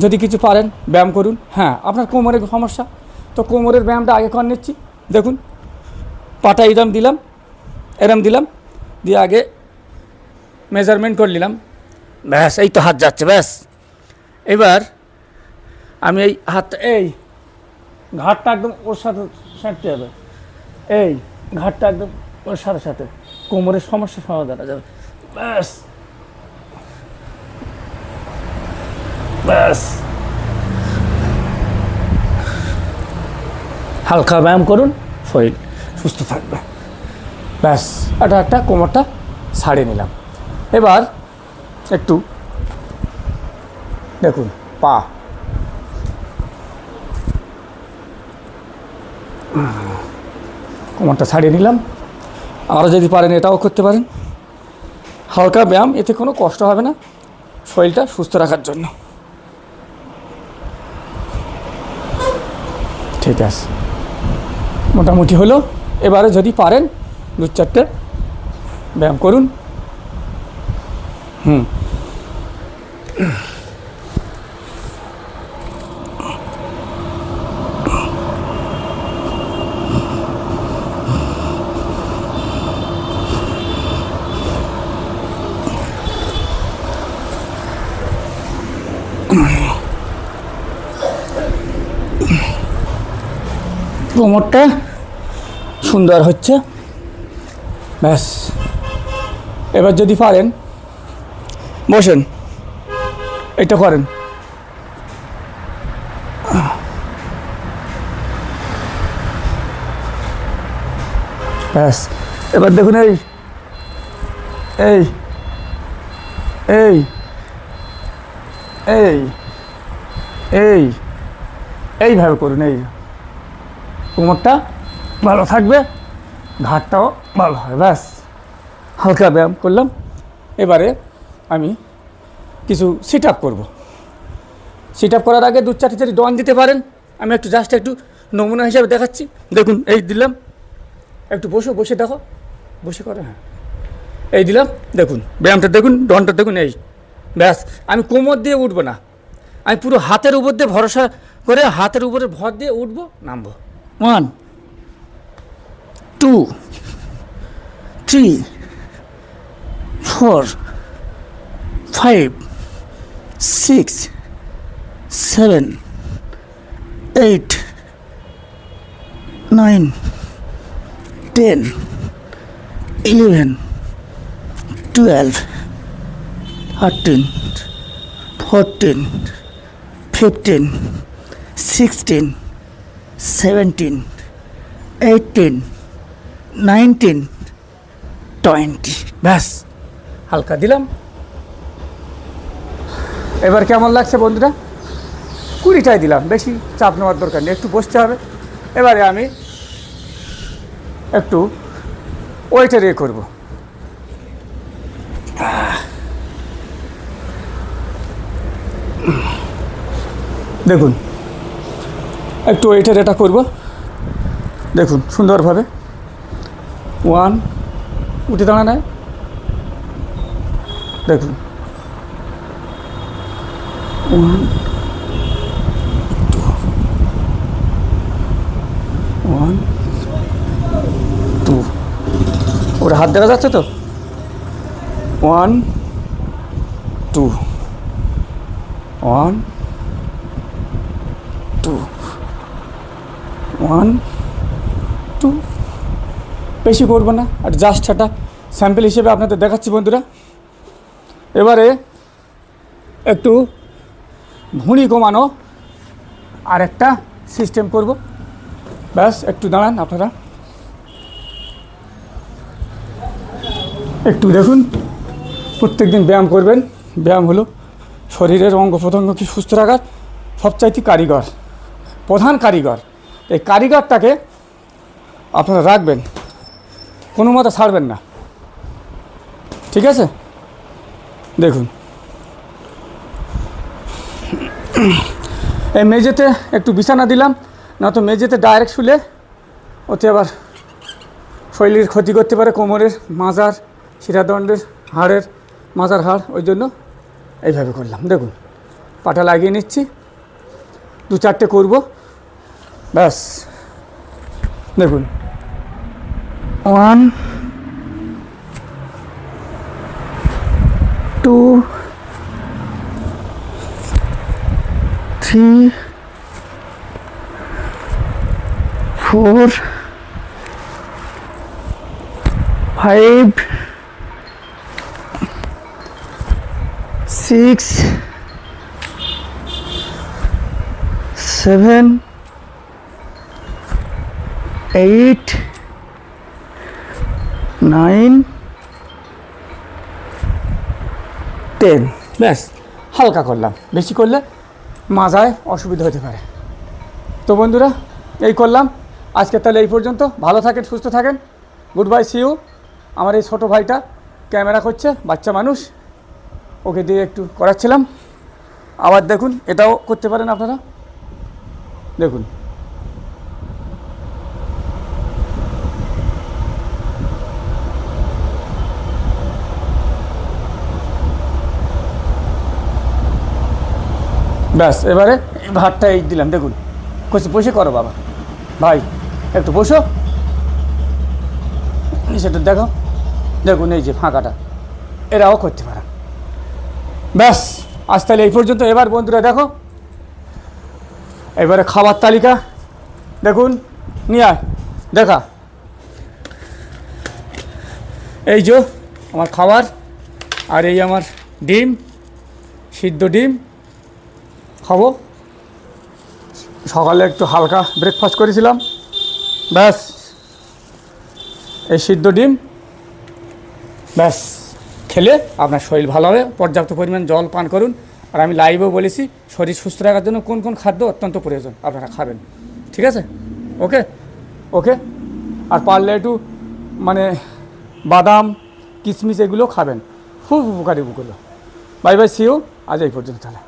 যদি কিছু পারেন ব্যায়াম করুন। হ্যাঁ, আপনার কোমরের সমস্যা, তো কোমরের ব্যায়ামটা আগে করে নিচ্ছি। দেখুন, পাটা এরম দিলাম, দিয়ে আগে মেজারমেন্ট করে নিলাম, ব্যাস এই তো হাত যাচ্ছে, ব্যাস। এবার আমি এই হাতটা, এই ঘাটটা একদম ওর সাথে সাঁটতে হবে, এই ঘাটটা একদম ওর সাথে সাথে কোমরের সমস্যা সমাধান যাবে, ব্যাস ব্যাস। হালকা ব্যায়াম করুন, শরীর সুস্থ থাকবে, ব্যাস। এটা একটা কোমরটা ছাড়িয়ে নিলাম। এবার একটু দেখুন, পা কোমরটা ছাড়িয়ে নিলাম। আরও যদি পারেন এটাও করতে পারেন, হালকা ব্যায়াম, এতে কোনো কষ্ট হবে না, শরীরটা সুস্থ রাখার জন্য। ঠিক আছে, মোটামুটি হলো। এবারে যদি পারেন 2-4টে ব্যায়াম করুন। কোমরটা সুন্দর হচ্ছে, ব্যাস। এবার যদি পারেন বসেন, এটা করেন, ব্যাস। এবার দেখুন, এই এই এই এই এই এইভাবে করুন, এই কোমরটা ভালো থাকবে, ঘাটটাও ভালো হবে, ব্যাস। হালকা ব্যায়াম করলাম। এবারে আমি কিছু সিট আপ করবো। সিট আপ করার আগে 2-4টে যদি ডন দিতে পারেন, আমি একটু জাস্ট একটু নমুনা হিসাবে দেখাচ্ছি। দেখুন, এই দিলাম, একটু বসে দেখো, বসে করে, হ্যাঁ এই দিলাম। দেখুন ব্যায়ামটা দেখুন, ডনটা দেখুন, এই ব্যাস। আমি কোমর দিয়ে উঠবো না, আমি পুরো হাতের উপর দিয়ে ভরসা করে, হাতের উপরে ভর দিয়ে উঠবো, নামবো। 1 2 3 4 5 6 7 8 9 10 11 12 13 14 15 16 17 18 19 20, ব্যাস। হালকা দিলাম। এবার কেমন লাগছে বন্ধুরা? 20টাই দিলাম, বেশি চাপ নেওয়ার দরকার নেই, একটু বসতে হবে। এবারে আমি একটু ওয়েটের করব। দেখুন, একটু ওয়েটের এটা করব, দেখুন সুন্দরভাবে। 1 উঠে দাঁড়ানো, দেখুন 1 2 ওর হাত দেখা যাচ্ছে তো? 1 2 1 2 1 2। বেশি করবো না, আর জাস্ট একটা স্যাম্পল হিসেবে আপনাদের দেখাচ্ছি বন্ধুরা। এবারে একটু ভুঁড়ি কমানো আর একটা সিস্টেম করব, ব্যাস। একটু দাঁড়ান আপনারা, একটু দেখুন। প্রত্যেক দিন ব্যায়াম করবেন। ব্যায়াম হলো শরীরের অঙ্গ প্রত্যঙ্গকে সুস্থ রাখার সবচাইতে কারিগর, প্রধান কারিগর। এই কারিগরটাকে আপনারা রাখবেন, কোনো মতে ছাড়বেন না, ঠিক আছে? দেখুন, এই মেঝেতে একটু বিছানা দিলাম, না তো মেঝেতে ডাইরেক্ট শুলে ওতে আবার শরীরের ক্ষতি করতে পারে, কোমরের, মাজার, শিরাদণ্ডের, হাড়ের, মাজার হাড়, ওই জন্য এইভাবে করলাম। দেখুন, পাটা লাগিয়ে নিচ্ছি, 2-4টে করব, ব্যাস। দেখুন 1 2 3 4 5 6 7 8 9 10, ব্যাস। হালকা করলাম, বেশি করলে মাজায় অসুবিধা হতে পারে। তো বন্ধুরা এই করলাম আজকে, তাহলে এই পর্যন্ত। ভালো থাকেন, সুস্থ থাকেন, গুড বাই, সি ইউ। আমার এই ছোটো ভাইটা ক্যামেরা করছে, বাচ্চা মানুষ, ওকে দিয়ে একটু করাচ্ছিলাম। আবার দেখুন এটাও করতে পারেন আপনারা, দেখুন। ব্যাস, এবারে ভাতটা এই দিলাম, দেখুন। বসে করো বাবা, ভাই একটু বসো, সেটা দেখো, দেখুন এই যে ফাঁকাটা, এরাও করতে পারে। ব্যাস, আজ তাহলে এই পর্যন্ত। এবার বন্ধুরা দেখো, এবারে খাবার তালিকা দেখুন, নিয়ে আয় দেখা। এই যে আমার খাবার, আর এই আমার ডিম, সিদ্ধ ডিম খাবো। সকালে একটু হালকা ব্রেকফাস্ট করেছিলাম, ব্যাস। এই সিদ্ধ ডিম, ব্যাস, খেলে আপনার শরীর ভালো হবে। পর্যাপ্ত পরিমাণ জল পান করুন। আর আমি লাইভেও বলেছি, শরীর সুস্থ রাখার জন্য কোন কোন খাদ্য অত্যন্ত প্রয়োজন আপনারা খাবেন, ঠিক আছে? ওকে ওকে। আর পারলে একটু মানে বাদাম, কিশমিশ এগুলো খাবেন, খুব উপকারী ওগুলো। Bye bye, see you. আজ এই পর্যন্ত তাহলে।